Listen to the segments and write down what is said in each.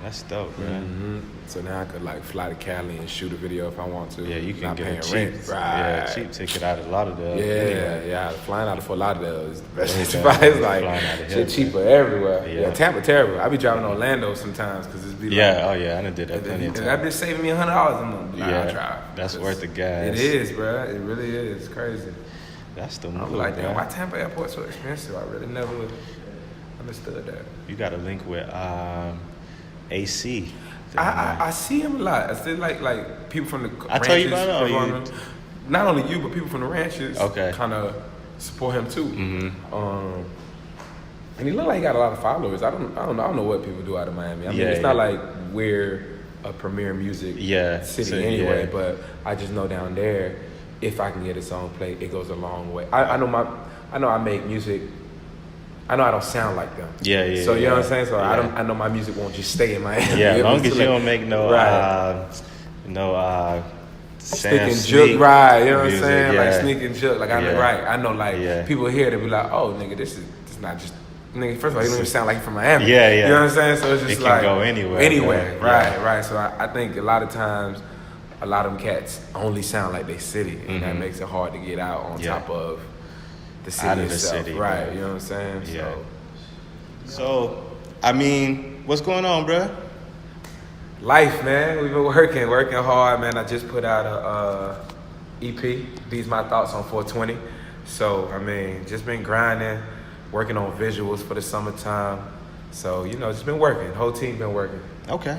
That's dope, man. Mm-hmm. So now I could like fly to Cali and shoot a video if I want to. Yeah, you can not get paying a cheap, rent. Right. cheap ticket out of Lauderdale. Yeah, anyway. yeah. Flying out of Fort Lauderdale is the best Yeah, advice. Like flying out of shit here, cheaper everywhere. Yeah. Yeah, Tampa terrible. I be driving to Orlando sometimes because it's be like, Yeah, oh yeah, I done did that plenty of that times. bitch saving me $100 a month. Nah, Yeah, I drive. that's worth the gas. It is, bro. It really is. It's crazy. That's the I'm move, like, damn, bro. why Tampa Airport so expensive? I really never understood that. You got a link with AC. I see him a lot. I see like people from the I ranches. told you about it, or performing. Not only you, but people from the ranches. Okay. Kind of support him too. Mm-hmm. And he look like he got a lot of followers. I don't know what people do out of Miami. I mean, Yeah, it's not like we're a premier music city anyway. yeah. But I just know down there, if I can get a song played, it goes a long way. I know I make music. I know I don't sound like them. Yeah. So you know what I'm saying? So Yeah. I know my music won't just stay in Miami. Yeah, as long as you like, don't make no Stick and Sneak joke, right? You know what I'm music, saying? yeah. Like sneak and joke. Like I know, Yeah. right? I know, like Yeah. people here they be like, "Oh, nigga, this is not just nigga." First of all, he don't even sound like he from Miami. Yeah. You know what I'm saying? So it's just It can like go anywhere. anywhere. Yeah. Right. So I think a lot of times, a lot of them cats only sound like they city, and that makes it hard to get out on Yeah. top of the city Out of the itself. city, right? man. You know what I'm saying? Yeah. So, I mean, what's going on, bruh? Life, man. We've been working hard, man. I just put out a EP. These my thoughts on 420. So I mean, just been grinding, working on visuals for the summertime. So just been working. Whole team been working. Okay.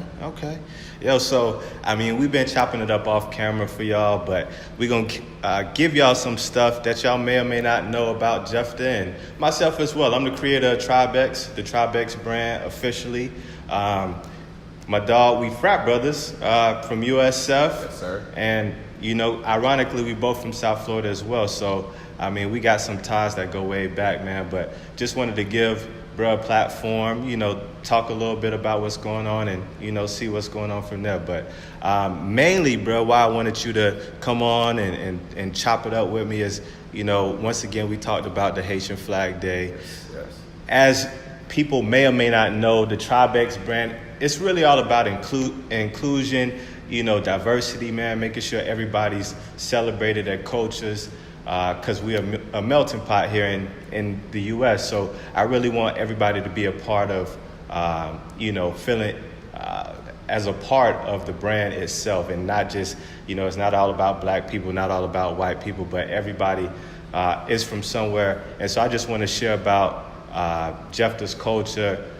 Yo, so, I mean, we've been chopping it up off camera for y'all, but we're going to give y'all some stuff that y'all may or may not know about Jefthah and myself as well. I'm the creator of Tribex, the Tribex brand officially. My dog, we frat brothers from USF. Yes, sir. And, ironically, we both from South Florida as well. So, I mean, we got some ties that go way back, man. But just wanted to give bruh a platform, talk a little bit about what's going on and, see what's going on from there. But mainly, bruh, why I wanted you to come on and chop it up with me is, once again, we talked about the Haitian Flag Day. Yes. As people may or may not know, the Tribex brand, it's really all about inclusion, diversity, man, making sure everybody's celebrated their cultures, because we are a melting pot here in the U.S. So I really want everybody to be a part of, feeling as a part of the brand itself, and not just, it's not all about black people, not all about white people, but everybody is from somewhere. And so I just want to share about Jefthah's culture,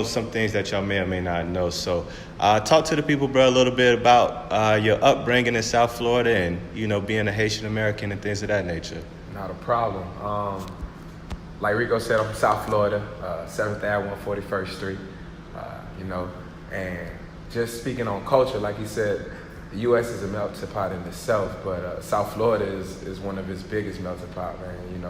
some things that y'all may or may not know. So talk to the people, bro, a little bit about your upbringing in South Florida and, being a Haitian American and things of that nature. Not a problem. Like Rico said, I'm from South Florida, 7th Ave, 141st Street, and just speaking on culture, like he said, the U.S. is a melting pot in itself, but South Florida is one of its biggest melting pot, man.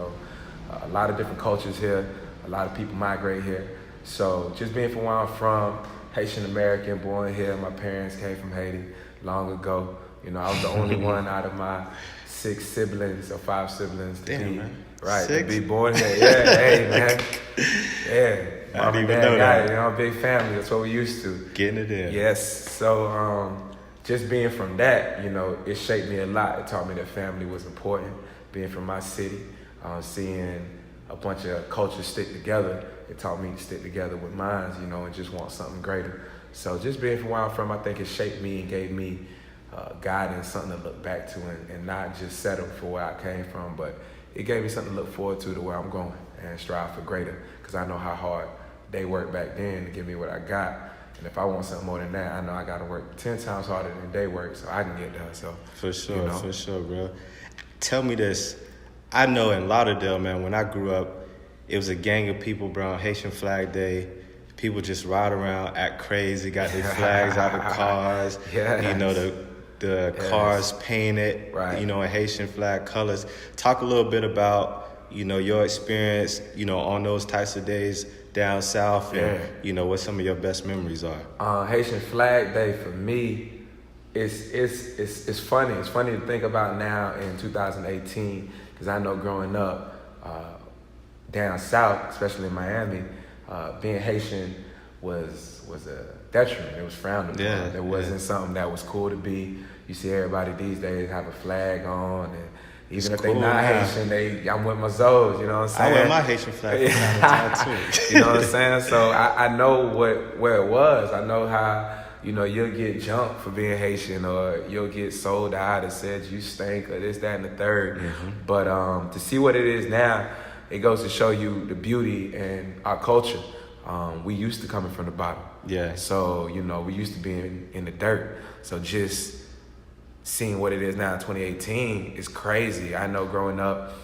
A lot of different cultures here, a lot of people migrate here. So just being from where I'm from, Haitian American, born here, my parents came from Haiti long ago. I was the only one out of my 6 siblings or 5 siblings to be born here. Yeah, hey man. Yeah. I didn't Mom and even dad know got that. it, big family. That's what we used to. Getting it in. Yes. So just being from that, it shaped me a lot. It taught me that family was important. Being from my city, seeing a bunch of cultures stick together, it taught me to stick together with mine, and just want something greater. So just being from where I'm from, I think it shaped me and gave me guidance, something to look back to, and not just settle for where I came from, but it gave me something to look forward to where I'm going and strive for greater, because I know how hard they worked back then to give me what I got. And if I want something more than that, I know I got to work 10 times harder than they work so I can get there. So For sure, bro. Tell me this. I know in Lauderdale, man, when I grew up, it was a gang of people, bro, on Haitian Flag Day. People just ride around, act crazy, got their flags out of cars. Yes. The cars painted, right. In Haitian flag colors. Talk a little bit about, your experience, on those types of days down south, and what some of your best memories are. Haitian Flag Day for me, it's funny. It's funny to think about now in 2018, because I know growing up down south, especially in Miami, being Haitian was a detriment. It was frowned upon. Yeah, It wasn't something that was cool to be. You see everybody these days have a flag on, and even if cool they not now. Haitian, I'm with my Zoes, you know what I'm saying? I wear my Haitian flag from time to time too. You know what I'm saying? So I know where it was. I know how, you'll get jumped for being Haitian, or you'll get sold out and said you stink, or this, that, and the third. Mm-hmm. But to see what it is now, it goes to show you the beauty in our culture. We used to coming from the bottom. Yeah. So, we used to be in the dirt. So just seeing what it is now in 2018 is crazy. I know growing up,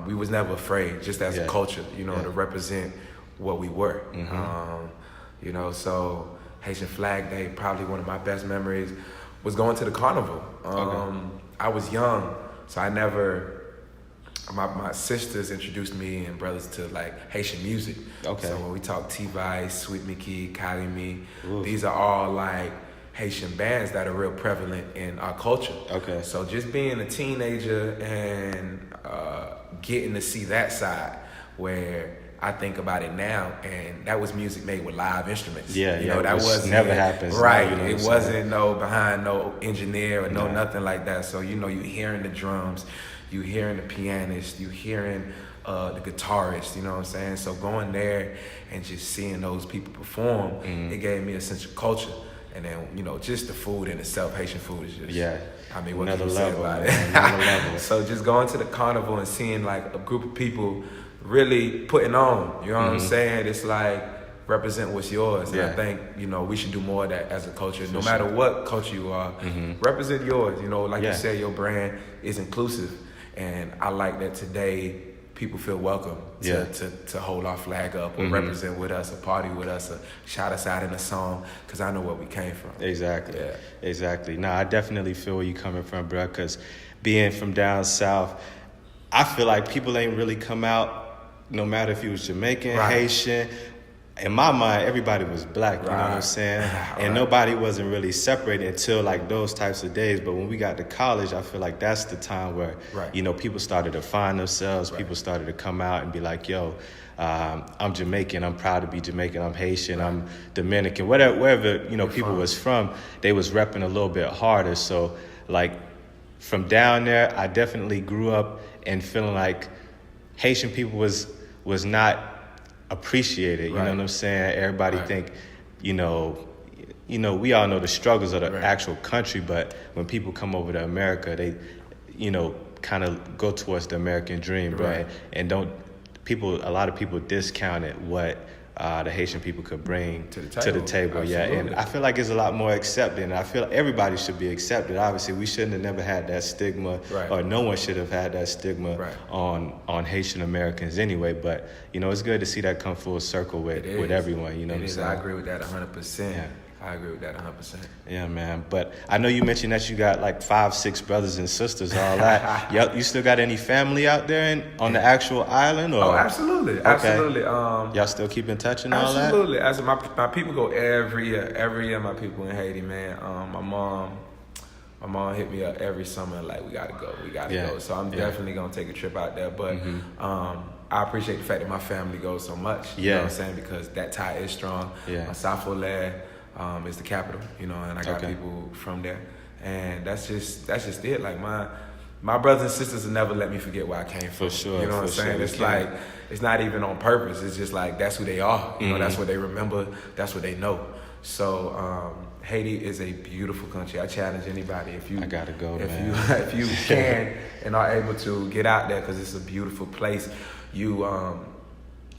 we was never afraid, just as a culture, to represent what we were. Mm-hmm. So Haitian Flag Day, probably one of my best memories was going to the carnival. I was young, so I never... My sisters introduced me and brothers to like Haitian music. Okay. So when we talk T-Vice, Sweet Mickey, Kali Me, Ooh. these are all like Haitian bands that are real prevalent in our culture. Okay. So just being a teenager and getting to see that side, where I think about it now, and that was music made with live instruments. Yeah, that wasn't never happens. Right. Now, it wasn't behind no engineer or No. nothing like that. So you hearing the drums, you hearing the pianist, you hearing the guitarist, you know what I'm saying? So going there and just seeing those people perform, it gave me a sense of culture. And then, just the food in itself, Haitian food is just, what another can you say level, about man. it? Another level. So just going to the carnival and seeing like a group of people really putting on, you know what I'm saying? It's like, represent what's yours. And I think, we should do more of that as a culture. No matter what culture you are, represent yours. Like you said, your brand is inclusive. And I like that today people feel welcome to hold our flag up or represent with us, or party with us, or shout us out in a song, because I know where we came from. Exactly. Yeah. Exactly. No, I definitely feel where you coming from, bro, because being from down south, I feel like people ain't really come out, no matter if you was Jamaican, Haitian. In my mind, everybody was black, you know what I'm saying? And nobody wasn't really separated until like those types of days. But when we got to college, I feel like that's the time where, people started to find themselves. People started to come out and be like, yo, I'm Jamaican. I'm proud to be Jamaican. I'm Haitian. I'm Dominican. Wherever people was from, they was repping a little bit harder. So like from down there, I definitely grew up and feeling like Haitian people was not appreciated, you know what I'm saying? Everybody think, we all know the struggles of the actual country, but when people come over to America, they, kind of go towards the American dream, bro. And a lot of people discounted what the Haitian people could bring to the table. Absolutely. And I feel like it's a lot more accepted, and I feel like everybody should be accepted. Obviously, we shouldn't have never had that stigma, or no one should have had that stigma on Haitian Americans anyway. But it's good to see that come full circle with everyone. You know what I'm saying? I agree with that 100%. Yeah. I agree with that 100%. Yeah, man. But I know you mentioned that you got like 5-6 brothers and sisters, all that. You still got any family out there on the actual island? Or? Oh, absolutely. Absolutely. Y'all still keep in touch and all that? Absolutely. My people go every year. Every year my people in Haiti, man. My mom hit me up every summer like, we gotta go. So I'm definitely gonna take a trip out there. But I appreciate the fact that my family goes so much. You know what I'm saying? Because that tie is strong. My Safoled is the capital, and I got people from there. And that's just it. Like my brothers and sisters will never let me forget where I came from. For sure. You know what I'm saying? It's like, it's not even on purpose. It's just like, that's who they are. You know, that's what they remember. That's what they know. So Haiti is a beautiful country. I challenge anybody, I gotta go, man. If you can and are able to, get out there, because it's a beautiful place.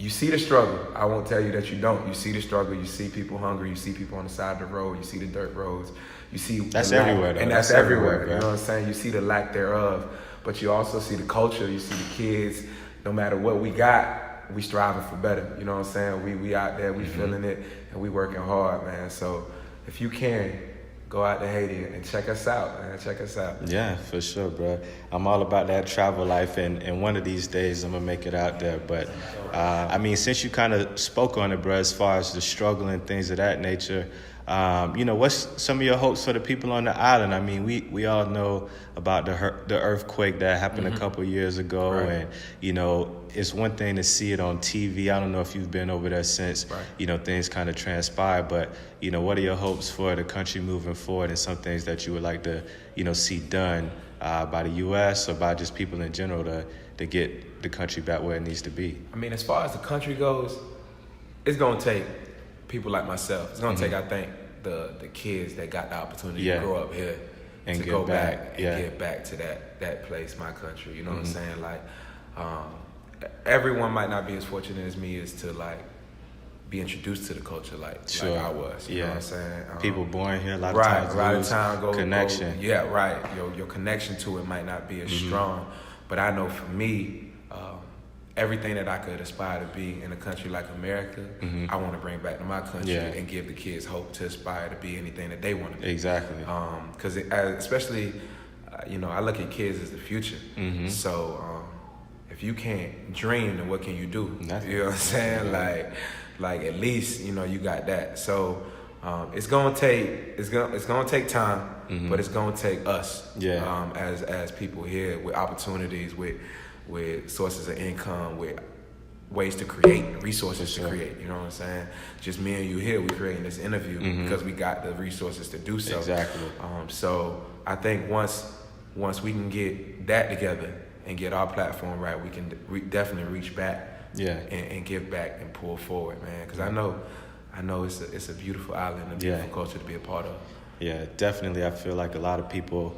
You see the struggle. I won't tell you that you don't. You see the struggle. You see people hungry. You see people on the side of the road. You see the dirt roads. You see that's everywhere, though. And that's everywhere. You know what I'm saying? You see the lack thereof, but you also see the culture. You see the kids. No matter what we got, we striving for better. You know what I'm saying? We out there. We feeling it, and we working hard, man. So if you can, go out to Haiti and check us out, man. Check us out. Yeah, for sure, bro. I'm all about that travel life, and one of these days I'm going to make it out there. But, since you kind of spoke on it, bro, as far as the struggle and things of that nature, what's some of your hopes for the people on the island? I mean, we all know about the earthquake that happened a couple years ago, and, it's one thing to see it on TV. I don't know if you've been over there since, Right. Things kind of transpire, but, what are your hopes for the country moving forward, and some things that you would like to, see done by the U.S. or by just people in general to get the country back where it needs to be? I mean, as far as the country goes, it's gonna take people like myself. It's gonna take, I think, the kids that got the opportunity to grow up here and to go back and yeah. get back to that place, my country. You know what I'm saying? Like, everyone might not be as fortunate as me as to like be introduced to the culture like I was. You know what I'm saying? People born here, a lot of of time connection. Your connection to it might not be as strong, but I know for me, everything that I could aspire to be in a country like America, I want to bring back to my country and give the kids hope to aspire to be anything that they want to be. Exactly. Because especially, I look at kids as the future. So if you can't dream, then what can you do? Nothing. You know what I'm saying? Like at least you got that. So it's gonna take time, but it's gonna take us as people here with opportunities, with sources of income, with ways to create, resources to create. You know what I'm saying? Just me and you here, we creating this interview because we got the resources to do so. Exactly. So I think once we can get that together and get our platform right, we can definitely reach back and give back and pull forward, man. Because I know it's a beautiful island, a beautiful culture to be a part of. Yeah, definitely. I feel like a lot of people,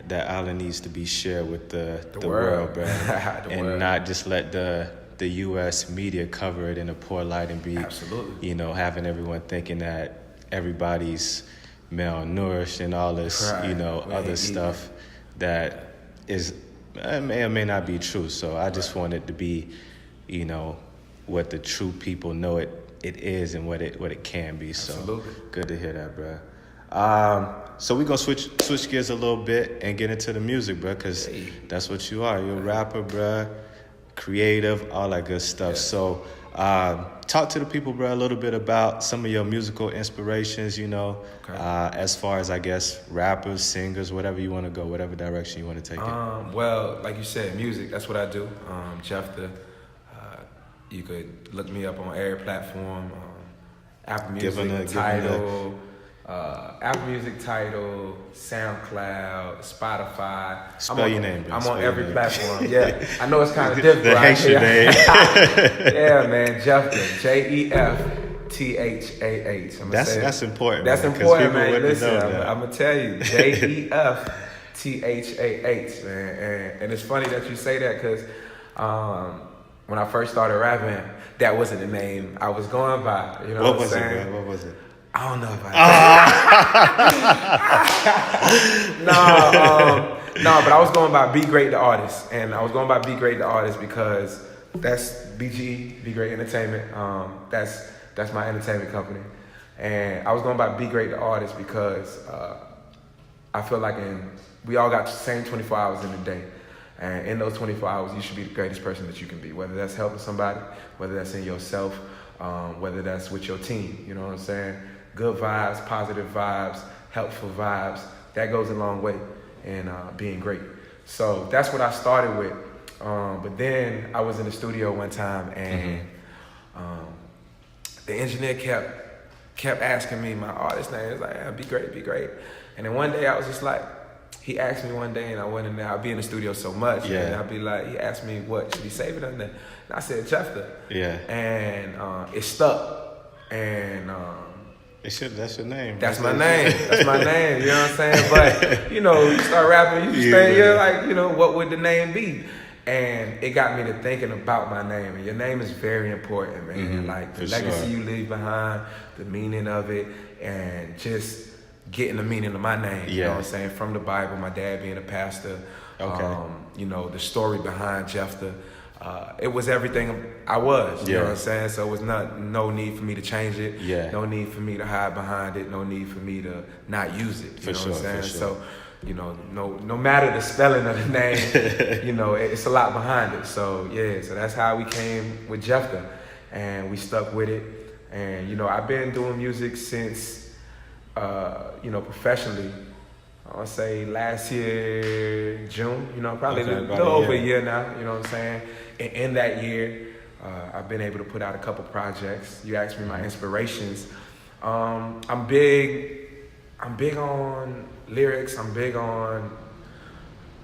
that island needs to be shared with the world, bro. And not just let the U.S. media cover it in a poor light and be, absolutely, having everyone thinking that everybody's malnourished and all this, other stuff that is may or may not be true. So I just want it to be, what the true people know it is and what it can be. Absolutely. So good to hear that, bro. So we're gonna switch gears a little bit and get into the music, bro, because that's what you are. You're a rapper, bro, creative, all that good stuff. Yeah. So talk to the people, bro, a little bit about some of your musical inspirations, as far as, I guess, rappers, singers, whatever you want to go, whatever direction you want to take it. Well, like you said, music, that's what I do. Jefthah, you could look me up on every platform. Apple Music, Tidal, Apple Music, Tidal, SoundCloud, Spotify. Spell your name, bro. I'm on every platform. Yeah, I know it's kind of different. The Haitian name. Yeah, man, Jefthah, Jefthah. That's important. That's man, important, man. Listen, I'm gonna tell you, Jefthah, man. And it's funny that you say that because when I first started rapping, that wasn't the name I was going by. You know what I'm saying? What was it? I don't know if I. But I was going by Be Great the Artist, and I was going by Be Great the Artist because that's BG, Be Great Entertainment. That's my entertainment company, and I was going by Be Great the Artist because I feel like we all got the same 24 hours in a day. And in those 24 hours, you should be the greatest person that you can be, whether that's helping somebody, whether that's in yourself, whether that's with your team. You know what I'm saying? Good vibes, positive vibes, helpful vibes. That goes a long way in being great. So that's what I started with. But then I was in the studio one time, and the engineer kept asking me my artist name. It's like, yeah, be great, be great. And then one day I was just like, he asked me one day, and I went in there. I'd be in the studio so much, and I'd be like, he asked me, what, should he save it on there? And I said, Jefthah. Yeah. And it stuck. And that's your name. That's my name. That's my name. You know what I'm saying? But, you start rapping, you're like, what would the name be? And it got me to thinking about my name. And your name is very important, man. Like the legacy you leave behind, the meaning of it, and just getting the meaning of my name, you know what I'm saying, from the Bible, my dad being a pastor, the story behind Jefthah. It was everything I was, you know what I'm saying? So it was no need for me to change it, no need for me to hide behind it, no need for me to not use it, you know what I'm saying? So, no matter the spelling of the name, it's a lot behind it. So, so that's how we came with Jefthah, and we stuck with it. And, I've been doing music since, professionally I want to say last year, June, probably Okay, a about little a over a year. year now, you know what I'm saying? And in that year, I've been able to put out a couple projects. You asked me my inspirations. I'm big on lyrics. I'm big on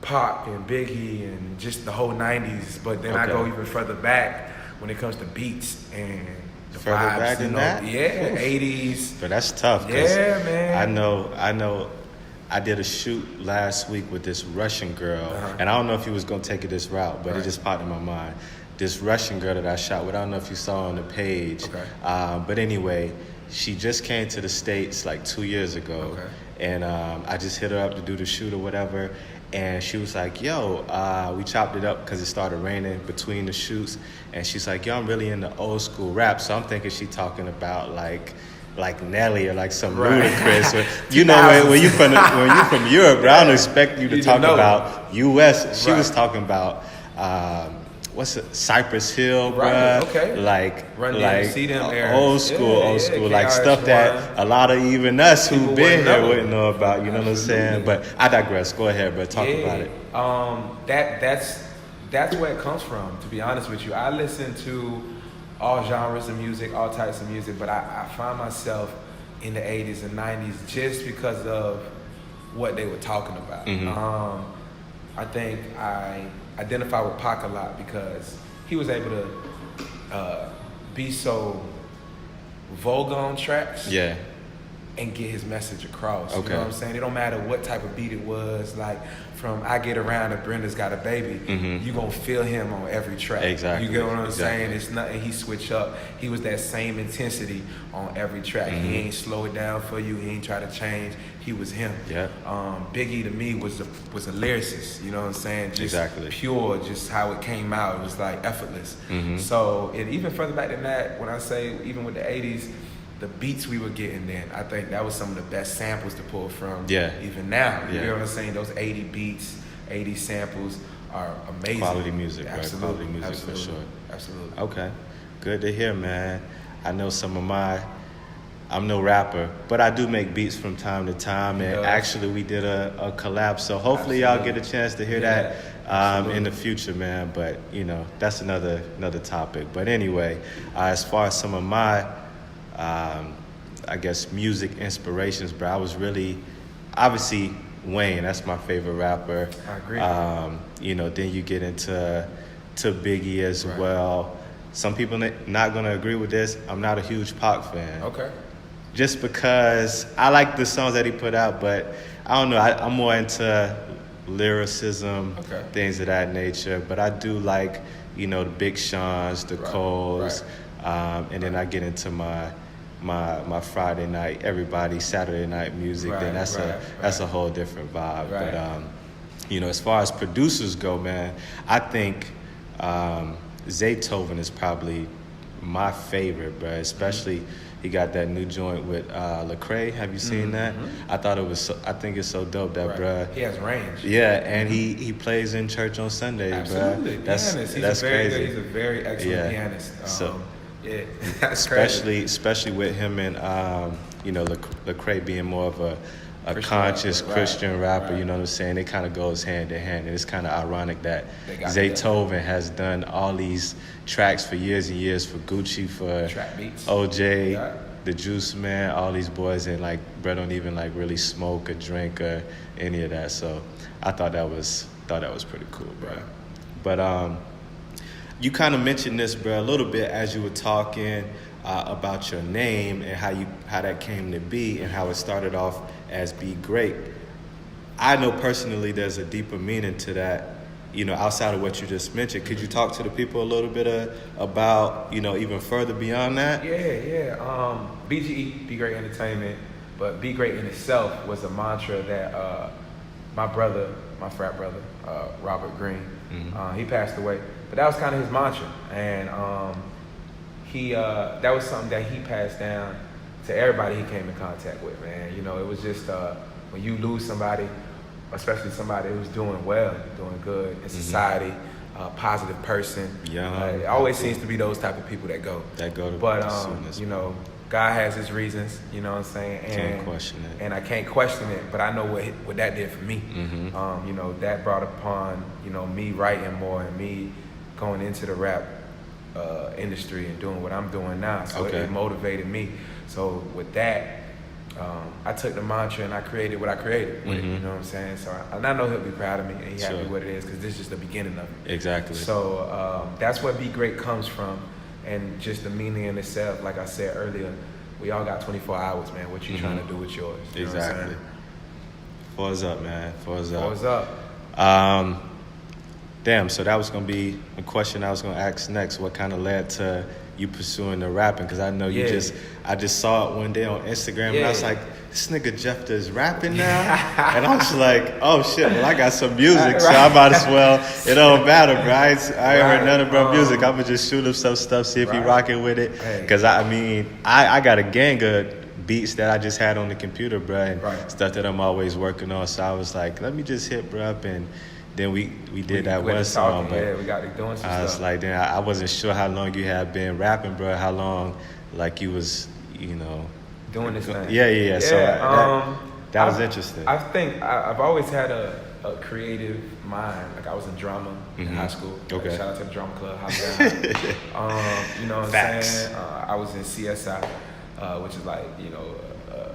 Pop and Biggie and just the whole 90s. But then I go even further back when it comes to beats and the Further vibes, back than that? Yeah, Oof. 80s. But that's tough. 'Cause Yeah, man. I know. I did a shoot last week with this Russian girl, and I don't know if you was gonna take it this route, but it just popped in my mind. This Russian girl that I shot with, I don't know if you saw on the page. Okay. But anyway, she just came to the States like 2 years ago, Okay. and I just hit her up to do the shoot or whatever. And she was like, yo, we chopped it up because it started raining between the shoots. And she's like, yo, I'm really into old school rap. So I'm thinking she talking about like Nelly or like some ludicrous. Or, when you from Europe, bro, I don't expect you to talk about U.S. She was talking about Cypress Hill, bro. Right, okay. Like Run DMC them eras. old school, like stuff KRS-One. that a lot of even us who People been wouldn't here know. wouldn't know about. You know what I'm saying? But I digress. Go ahead, bro. Talk about it. That's where it comes from, to be honest with you. I listen to all genres of music, all types of music, but I find myself in the 80s and 90s just because of what they were talking about. I think I identify with Pac a lot because he was able to be so vulgar on tracks. Yeah. And get his message across. Okay. You know what I'm saying? It don't matter what type of beat it was. Like from I Get Around to Brenda's Got a Baby, you gonna feel him on every track. Exactly. You get what I'm Exactly. saying? It's nothing he switch up. He was that same intensity on every track. He ain't slow it down for you. He ain't try to change. He was him. Yeah. Biggie to me was a lyricist. You know what I'm saying? Just Exactly. pure, just how it came out. It was like effortless. So and even further back than that, when I say even with the 80s, the beats we were getting then, I think that was some of the best samples to pull from. Yeah. Even now, you Yeah. know what I'm saying? Those 80 beats, 80 samples are amazing. Quality music, right? Absolutely. Quality music Absolutely. for sure. Absolutely. Okay. Good to hear, man. I know I'm no rapper, but I do make beats from time to time. And actually, we did a collab. So hopefully y'all get a chance to hear that in the future, man. But, that's another topic. But anyway, as far as some of my, I guess, music inspirations, bro, I was really, obviously, Wayne, that's my favorite rapper. I agree. Then you get into Biggie as well. Some people not going to agree with this. I'm not a huge Pac fan. Okay. Just because I like the songs that he put out, but I don't know. I'm more into lyricism, things of that nature. But I do like, the Big Sean's, the Coles, and then I get into my Friday night, everybody Saturday night music. Then that's a whole different vibe. Right. But as far as producers go, man, I think Zaytoven is probably my favorite, bro. Especially he got that new joint with Lecrae. Have you seen that? I think it's so dope that bro. He has range. Yeah, and he plays in church on Sundays, Absolutely. bro. That's crazy. He's a very excellent pianist. Yeah, that's especially with him and Lecrae being more of a conscious Christian rapper. You know what I'm saying? It kind of goes hand in hand, and it's kind of ironic that Zaytoven has done all these tracks for years and years for Gucci, for Trap beats. OJ, the Juice Man, all these boys, and bro don't even really smoke or drink or any of that. So I thought that was pretty cool, bro. Right. But you kind of mentioned this, bro, a little bit as you were talking about your name and how that came to be and how it started off as Be Great. I know personally there's a deeper meaning to that, outside of what you just mentioned. Could you talk to the people a little bit about, even further beyond that? Yeah. BGE, Be Great Entertainment, but Be Great in itself was a mantra that my frat brother, Robert Green, he passed away, but that was kind of his mantra, and that was something that he passed down to everybody he came in contact with, man. It was just when you lose somebody, especially somebody who's doing well, doing good in society, a positive person. Yeah. It always seems to be those type of people that go. To but soonest. God has his reasons, you know what I'm saying? And, Can't question it. And I can't question it, but I know what that did for me. Mm-hmm. You know, that brought upon, you know, me writing more and me going into the rap industry and doing what I'm doing now. So Okay. it motivated me. So with that, I took the mantra and I created what I created with it, you know what I'm saying? So I know he'll be proud of me and he's happy with what it is, because this is just the beginning of it. Exactly. So that's where Be Great comes from, and just the meaning in itself. Like I said earlier, we all got 24 hours, man. What you trying to do with yours? You know what I'm Exactly. saying? Fours up, man. Fours up. What's up? Damn, so that was going to be a question I was going to ask next. What kind of led to you pursuing the rapping? Because I know I just saw it one day on Instagram, and I was like, this nigga Jefthah is rapping now? And I was like, oh shit, well I got some music, so I might as well, it don't matter, bro. I ain't heard nothing about music. I'm going to just shoot up some stuff, see if he rocking with it. Because I mean, I got a gang of beats that I just had on the computer, bro, and stuff that I'm always working on. So I was like, let me just hit bro up, and then we did that one song, but we got to doing some I was stuff. like, then I wasn't sure how long you had been rapping, bro. How long, like you was, you know, doing this thing. Yeah. So that was interesting. I think I've always had a creative mind. Like I was in drama in high school. Okay. Like, shout out to the drama club. You know what I'm saying? I was in CSI, which is like, you know,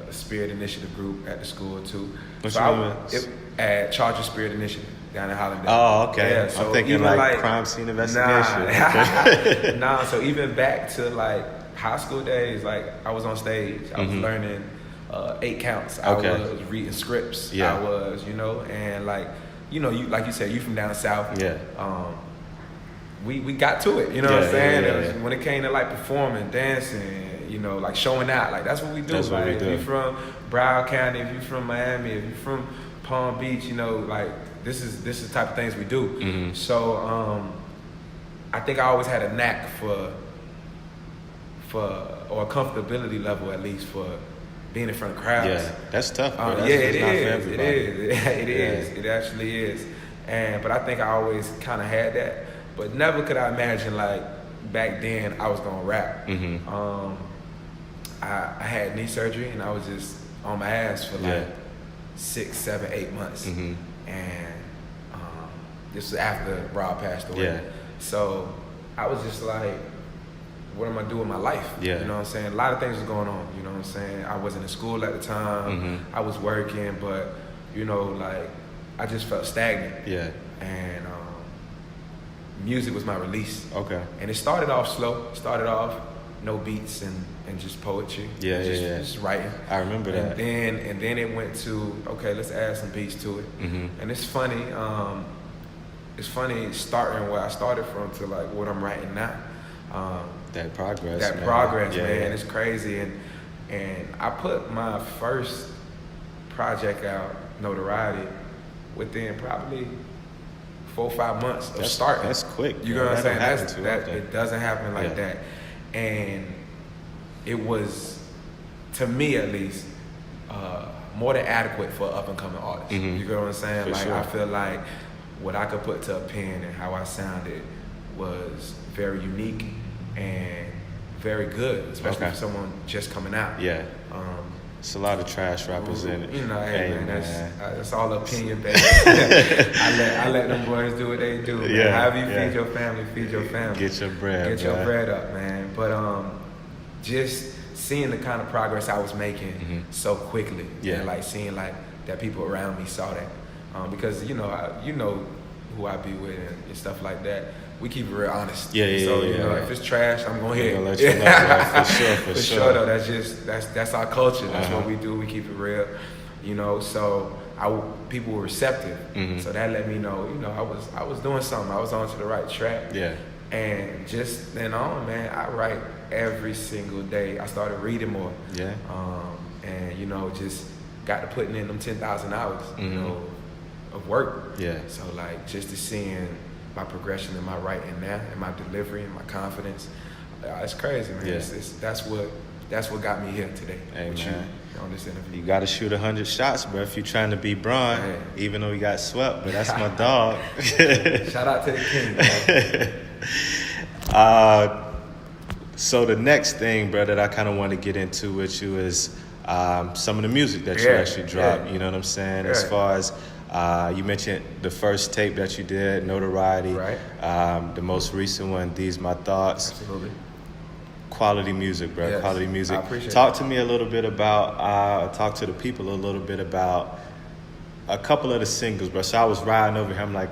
a Spirit Initiative group at the school too. What's so your name? At Charger Spirit Initiative down in Hollandale. Oh, okay. Yeah, so I'm thinking like crime scene investigation. Nah, so even back to like high school days, like I was on stage. I was learning 8 counts. I was reading scripts. Yeah. I was, you know, and like, you know, you like you said, you from down south. Yeah. We got to it, you know what I'm saying? Yeah. When it came to like performing, dancing, you know, like showing out, like that's what we do. That's what we do. If you're from Broward County, if you're from Miami, if you're from Palm Beach, you know, like this is the type of things we do. So I think I always had a knack for or a comfortability level at least for being in front of crowds. Yeah, that's tough, bro. It is. It actually is. But I think I always kind of had that. But never could I imagine, like, back then I was going to rap. I had knee surgery, and I was just on my ass for, like, 6, 7, 8 months. And this was after Rob passed away. Yeah. So I was just like, what am I doing with my life? Yeah. You know what I'm saying? A lot of things was going on, you know what I'm saying? I wasn't in school at the time. I was working, but, you know, like, I just felt stagnant. Yeah. And music was my release. Okay. And it started off slow. It started off no beats and just poetry. Just writing. I remember that. And then it went to, okay, let's add some beats to it. And it's funny. It's funny starting where I started from to like what I'm writing now. That progress. That man. progress, man. It's crazy. And I put my first project out, Notoriety, within probably 4 or 5 months of starting. That's quick. You know what I'm saying? It doesn't happen like that. And it was, to me at least, more than adequate for an up-and-coming artist. You know what I'm saying? For like sure. I feel like what I could put to a pen and how I sounded was very unique and very good, especially for someone just coming out. Yeah. It's a lot of trash rappers in it. You know, hey, man, man. that's all opinion based. I let them boys do what they do. Man. Yeah, However you feed your family, feed your family. Get your bread, Get your bread up, man. But just seeing the kind of progress I was making so quickly, and like seeing like that people around me saw that, because you know who I be with and stuff like that. We keep it real honest. So you know, if it's trash, I'm gonna hit. Let you know, bro. For sure. Though, that's our culture. That's what we do. We keep it real. You know, so people were receptive. So that let me know. You know, I was doing something. I was onto the right track. Yeah. And just then on, man, I write every single day. I started reading more. Yeah. And you know, just got to putting in them 10,000 hours. You know, of work. Yeah. So like just to seeing my progression in my writing now, and my delivery, and my confidence, it's crazy, man. Yeah. That's what got me here today. Hey, with man. you on this interview. You got to shoot 100 shots, bro, if you're trying to be Bron, even though he got swept. But that's my dog. Shout out to the king, man. So the next thing, bro, that I kind of want to get into with you is some of the music that you actually dropped. Yeah. You know what I'm saying? Yeah. As far as you mentioned the first tape that you did, Notoriety. Right. The most recent one, These My Thoughts. Absolutely. Quality music, bro. Yes. Quality music. I appreciate Talk it. to me a little bit about, talk to the people a little bit about a couple of the singles, bro. So I was riding over here. I'm like,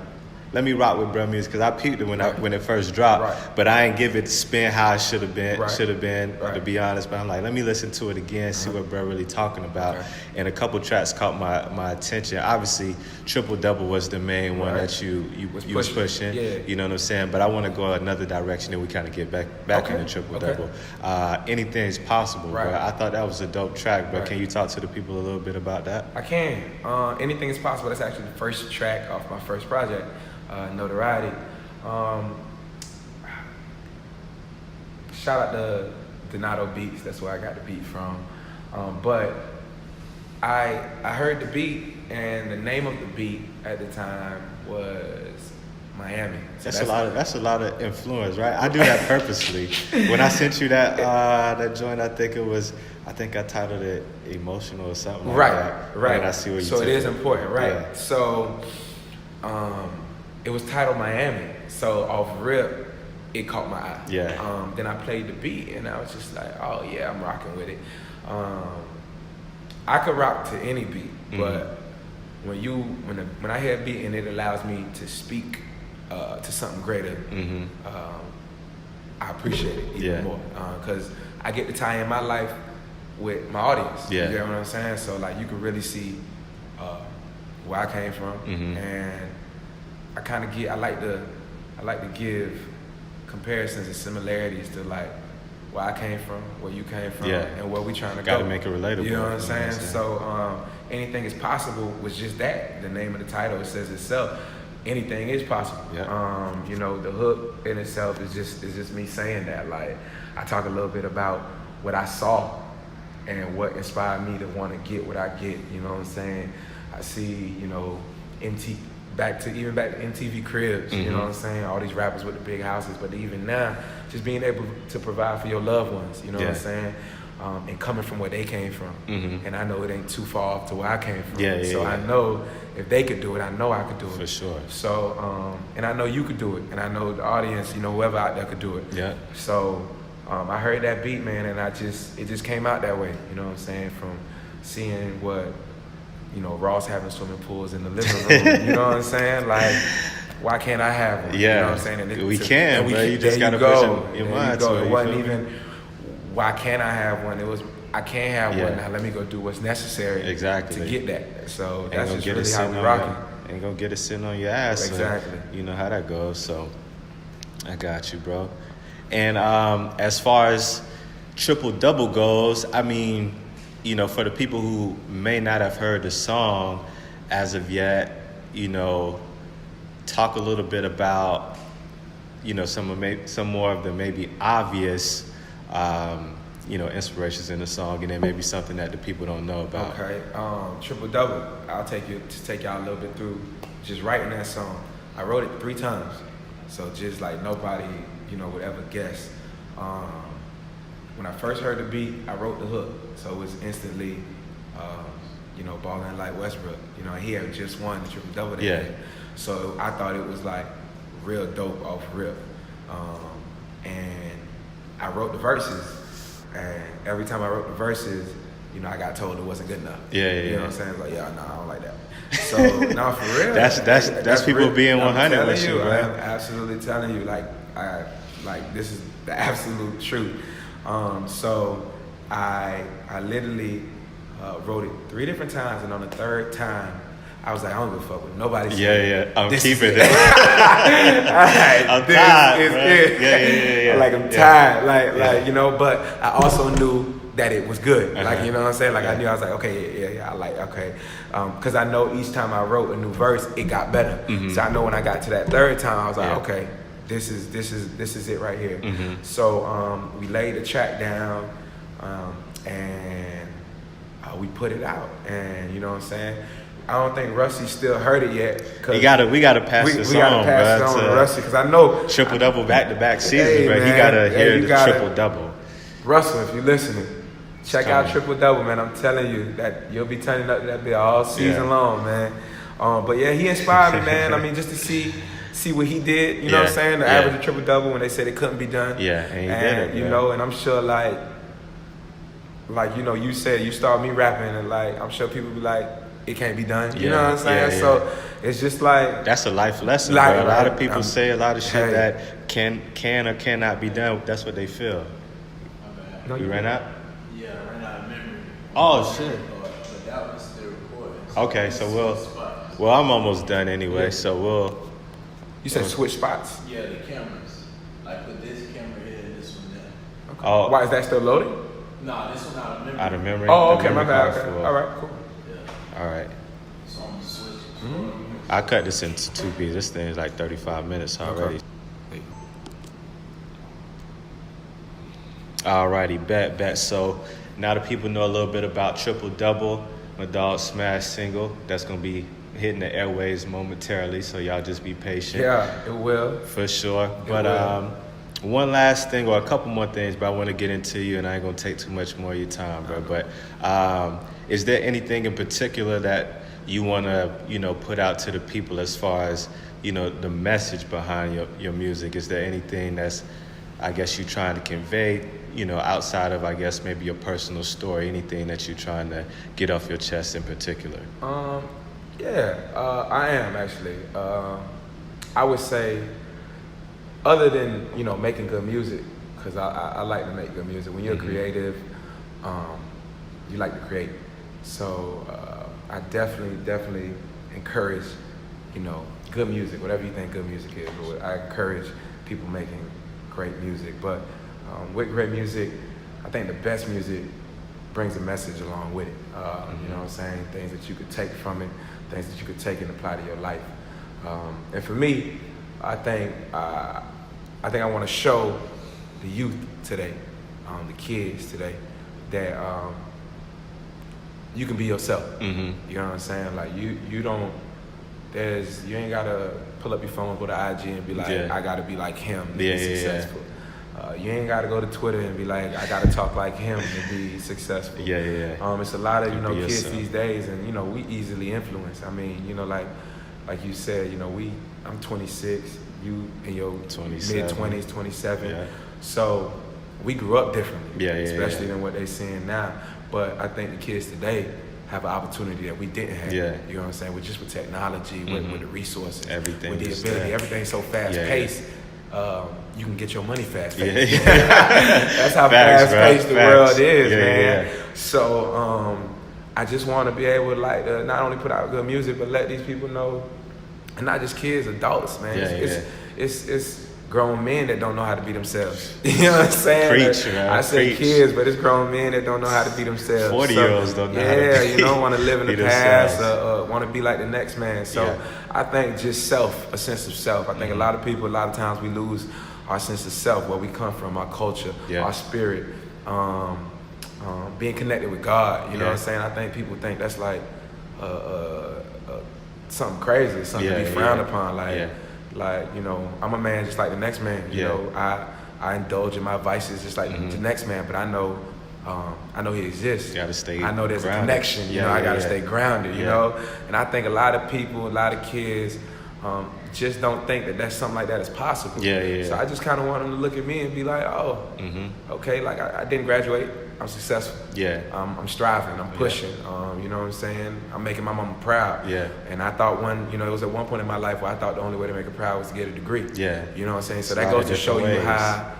let me rock with bro music because I peeped it when it first dropped, Right. but I ain't give it the spin how it should have been. Right. To Right. be honest. But I'm like, let me listen to it again, see what bro really talking about. Okay. And a couple tracks caught my attention. Obviously, Triple Double was the main one Right. that you Was was pushing. Yeah. You know what I'm saying? But I want to go another direction and we kind of get back Okay. into Triple Okay. Double. Anything's possible, Right. bro. I thought that was a dope track, but Right. can you talk to the people a little bit about that? I can. Anything is possible. That's actually the first track off my first project, Notoriety. Shout out to Donato Beats. That's where I got the beat from. But I heard the beat, and the name of the beat at the time was Miami. So That's a lot of influence, right? I do that purposely. When I sent you that joint, I think I titled it Emotional or something like that. Right. And I see what you So took it is important, right? Yeah. So it was titled Miami. So off rip, it caught my eye. Yeah. Then I played the beat, and I was just like, oh yeah, I'm rocking with it. I could rock to any beat, but when I hear a beat and it allows me to speak to something greater, I appreciate it even more because I get to tie in my life with my audience. Yeah. You get what I'm saying? So like you can really see where I came from, and I like to give comparisons and similarities to like where I came from, where you came from, and where we trying to go. Gotta make it relatable. You know what I'm saying? So Anything is possible was just that. The name of the title, it says itself. Anything is possible. Yeah. You know, the hook in itself is just me saying that. Like I talk a little bit about what I saw and what inspired me to want to get what I get. You know what I'm saying? I see, you know, back to MTV Cribs, you know what I'm saying? All these rappers with the big houses, but even now, just being able to provide for your loved ones, you know what I'm saying? And coming from where they came from. And I know it ain't too far off to where I came from. So I know if they could do it, I know I could do it. For sure. So, and I know you could do it. And I know the audience, you know, whoever out there could do it. Yeah. So I heard that beat, man, and it just came out that way, you know what I'm saying? From seeing what, you know, Ross having swimming pools in the living room, you know what I'm saying? Like, why can't I have one? Yeah. You know what I'm saying? And we can, bro. You just gotta put your mind to it. It wasn't even, why can't I have one? It was, I can't have one. Now let me go do what's necessary to get that. So that's just really how we rocking. Ain't gonna get it sitting on your ass. Exactly. So you know how that goes. So I got you, bro. And as far as Triple Double goes, I mean, you know, for the people who may not have heard the song as of yet, you know, talk a little bit about, you know, some more of the maybe obvious, you know, inspirations in the song, and then maybe something that the people don't know about. Okay, Triple Double. I'll take y'all a little bit through just writing that song. I wrote it 3 times, so just like nobody, you know, would ever guess. When I first heard the beat, I wrote the hook, so it was instantly, you know, balling like Westbrook. You know, he had just won the Triple Double that day. So I thought it was like real dope off rip. And I wrote the verses, and every time I wrote the verses, you know, I got told it wasn't good enough. You know what I'm saying? It's like, I don't like that. So, no, for real. that's people real. being 100 with you, I man. am absolutely telling you, like this is the absolute truth. So I literally wrote it 3 different times, and on the 3rd time, I was like, I don't give a fuck what nobody said. I'm keeping it. I'm tired, Yeah. Like I'm tired, like you know. But I also knew that it was good. Like, you know what I'm saying? Like I knew, I was like, okay, I like, okay, because I know each time I wrote a new verse, it got better. So I know when I got to that 3rd time, I was like, okay, this is it right here. So we laid the track down, and we put it out, and you know what I'm saying. I don't think Rusty still heard it yet. We gotta pass this we gotta on, pass bro. it on to Rusty because I know Triple double back-to-back seasons, Hey, bro. man. He gotta Hey, hear you the gotta- triple double. Russell, if you're listening, check out coming. Triple Double, man. I'm telling you that you'll be turning up to that bit all season Yeah. long, man. But yeah, he inspired me, man. I mean, just to see what he did, you know what I'm saying? The average of Triple Double when they said it couldn't be done. Yeah, and he did it, you man. know, and I'm sure like you know, you said you start me rapping and like I'm sure people be like, it can't be done. You know what I'm saying? Yeah. So it's just like That's a life lesson, Like, bro. A lot of right. people say a lot of shit Hey. that can or cannot be done. That's what they feel. no, You ran out? Yeah, I ran out of memory. Oh shit. But that was still recording. Okay, so Spots. well, I'm almost done anyway. Yeah. So we'll. You said switch spots. Yeah, the cameras. Like put this camera here and this one there. Okay. Oh. Why is that still loaded? Nah, this one out of memory. Out of memory. Oh, The okay, my memory bad. card Okay. for- All right, cool. Yeah. All right. So I'm gonna switch. I cut this into 2 pieces. This thing is like 35 minutes already. Alrighty, bet. So now that people know a little bit about Triple Double, my dog Smash single, that's gonna be hitting the airways momentarily. So y'all just be patient. Yeah, it will. For sure. But will. one last thing, or a couple more things, but I want to get into you, and I ain't gonna take too much more of your time, bro. But is there anything in particular that you want to, put out to the people as far as, the message behind your music? Is there anything that's, I guess, you're trying to convey, outside of, I guess, maybe your personal story, anything that you're trying to get off your chest in particular? I am actually. I would say, other than making good music, because I like to make good music. When you're creative, you like to create. So I definitely encourage, good music, whatever you think good music is. But I encourage people making great music. But with great music, I think the best music brings a message along with it. You know what I'm saying? Things that you could take from it, things that you could take and apply to your life. And for me, I think I want to show the youth today, the kids today, that you can be yourself. Mm-hmm. You know what I'm saying? Like you ain't gotta pull up your phone, go to IG and be like, I gotta be like him to be successful. You ain't gotta go to Twitter and be like, I gotta talk like him to be successful. It's a lot of kids yourself. these days, and we easily influence. I mean, like you said, I'm 26, you in your mid 20s, 27. Yeah. So we grew up differently, Yeah, especially than what they're seeing now. But I think the kids today have an opportunity that we didn't have. Yeah. You know what I'm saying? With technology, with the resources, Everything with the is ability, there. everything's so fast paced. You can get your money fast Yeah. paced. That's how Facts, fast paced bro. the Facts. world is, Yeah, man. yeah. So I just want to be able to not only put out good music, but let these people know, and not just kids, adults, man. It's grown men that don't know how to be themselves. You know what I'm saying? Preach, man. I say Preach. kids, but it's grown men that don't know how to be themselves. 40-year-olds don't know how to be- you don't want to live in the be past themselves. or want to be like the next man. So Yeah. I think just a sense of self. I think a lot of people, a lot of times we lose our sense of self, where we come from, our culture, our spirit, being connected with God. You know what I'm saying? I think people think that's like something crazy, something to be frowned upon. Like, I'm a man just like the next man. You know, I indulge in my vices just like the next man, but I know he exists. You gotta stay I know there's grounded. a connection. I gotta stay grounded. You know, and I think a lot of people, a lot of kids, just don't think that something like that is possible. So I just kind of want them to look at me and be like, okay, like I didn't graduate. I'm successful. I'm striving. I'm pushing. You know what I'm saying? I'm making my mama proud. And I thought it was at one point in my life where I thought the only way to make her proud was to get a degree. You know what I'm saying? So that goes to show you how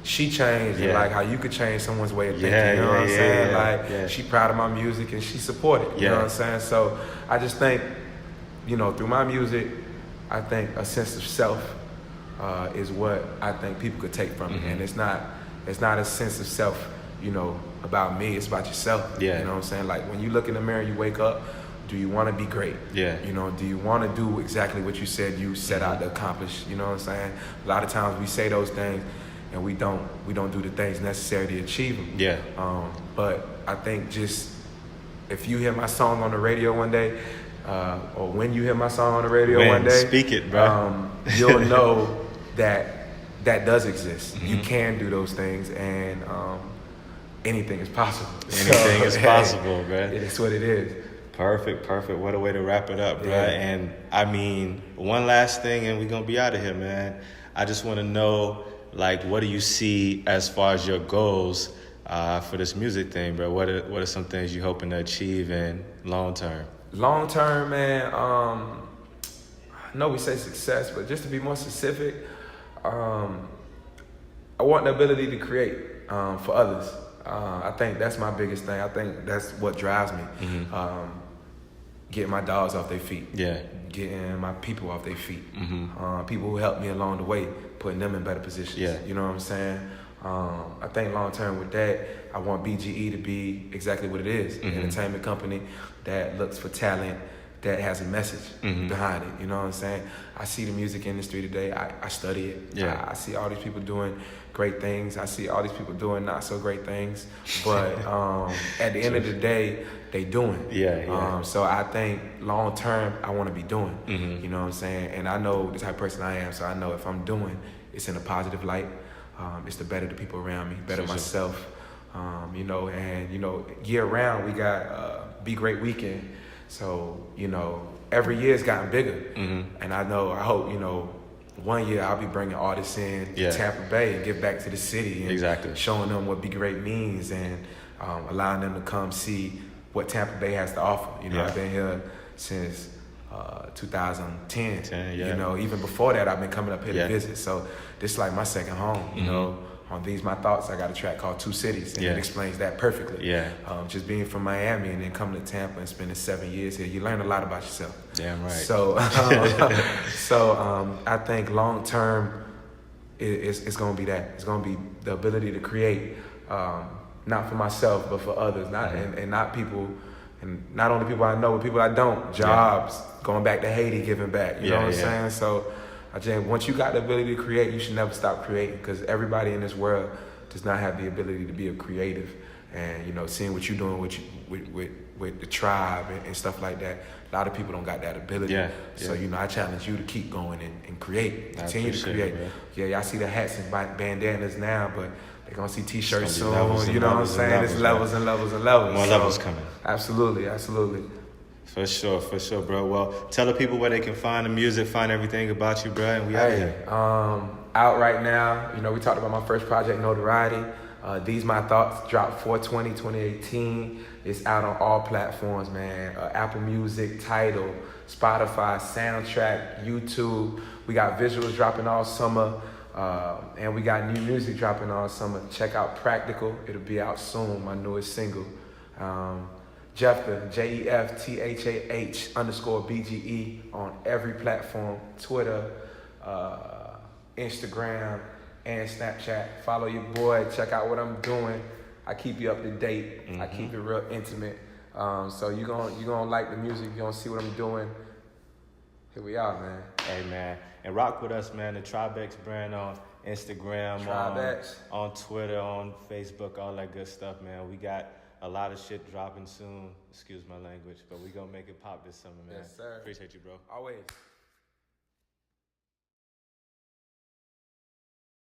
she changed and like how you could change someone's way of thinking. You know what I'm saying? She proud of my music and she supported. You know what I'm saying? So I just think, through my music, I think a sense of self is what I think people could take from it. And it's not a sense of self, about me. It's about yourself. You know what I'm saying? Like when you look in the mirror, you wake up, do you want to be great? Do you want to do exactly what you said you set out to accomplish? You know what I'm saying? A lot of times we say those things and we don't do the things necessary to achieve them. But I think just if you hear my song on the radio one day, or when you hear my song on the radio Man, one day, speak it, bro. You'll know that does exist. Mm-hmm. You can do those things, and anything is possible. Anything is hey, possible, bro. It is what it is. Perfect. What a way to wrap it up, bro. Yeah. And I mean, one last thing, and we're gonna be out of here, man. I just want to know, like, what do you see as far as your goals for this music thing, bro? What are some things you're hoping to achieve in long term? Long term, man. I know we say success, but just to be more specific, I want the ability to create for others. I think that's my biggest thing. I think that's what drives me. Mm-hmm. Getting my dogs off their feet. Yeah. Getting my people off their feet. Mm-hmm. People who helped me along the way, putting them in better positions. Yeah. You know what I'm saying? I think long term with that, I want BGE to be exactly what it is. An entertainment company that looks for talent, that has a message behind it. You know what I'm saying? I see the music industry today. I study it. Yeah. I see all these people doing great things. I see all these people doing not so great things. But at the end of the day, they doing. Yeah. So I think long term, I want to be doing. Mm-hmm. You know what I'm saying? And I know the type of person I am, so I know if I'm doing, it's in a positive light. It's to better the people around me, better myself. You know, and you know, year round we got Be Great Weekend. So, you know, every year's gotten bigger. And I hope, you know, one year I'll be bringing artists in to Tampa Bay and give back to the city and showing them what Be Great means and allowing them to come see what Tampa Bay has to offer. You know, I've been here since 2010. You know, even before that, I've been coming up here to visit. So this is like my second home, you know. On These My Thoughts, I got a track called Two Cities, and it explains that perfectly. Just being from Miami and then coming to Tampa and spending 7 years here, you learn a lot about yourself. Damn right. So, I think long term, it's going to be that. It's going to be the ability to create, not for myself, but for others, and not people, and not only people I know, but people I don't. Jobs, going back to Haiti, giving back. You know what I'm saying? So. I think once you got the ability to create, you should never stop creating, because everybody in this world does not have the ability to be a creative. And, you know, seeing what you're doing with the tribe and stuff like that, a lot of people don't got that ability. So, you know, I challenge you to keep going and create, continue to create. Y'all see the hats and bandanas now, but they're going to see T-shirts soon. You know what I'm saying? There's levels and levels and levels. More levels coming. Absolutely. For sure, bro. Well, tell the people where they can find the music, find everything about you, bro, and we out here. Out right now, you know, we talked about my first project, Notoriety. These My Thoughts dropped 4/20/2018. It's out on all platforms, man. Apple Music, Tidal, Spotify, Soundtrack, YouTube. We got visuals dropping all summer, and we got new music dropping all summer. Check out Practical. It'll be out soon, my newest single. Jefthah, JEFTHAH_BGE on every platform, Twitter, Instagram, and Snapchat. Follow your boy, check out what I'm doing. I keep you up to date. I keep it real intimate. So you're gonna like the music, you're gonna see what I'm doing. Here we are, man. Hey, man. And rock with us, man. The Tribex brand on Instagram, on Twitter, on Facebook, all that good stuff, man. We got a lot of shit dropping soon. Excuse my language, but we gonna make it pop this summer, man. Yes, sir. Appreciate you, bro. Always.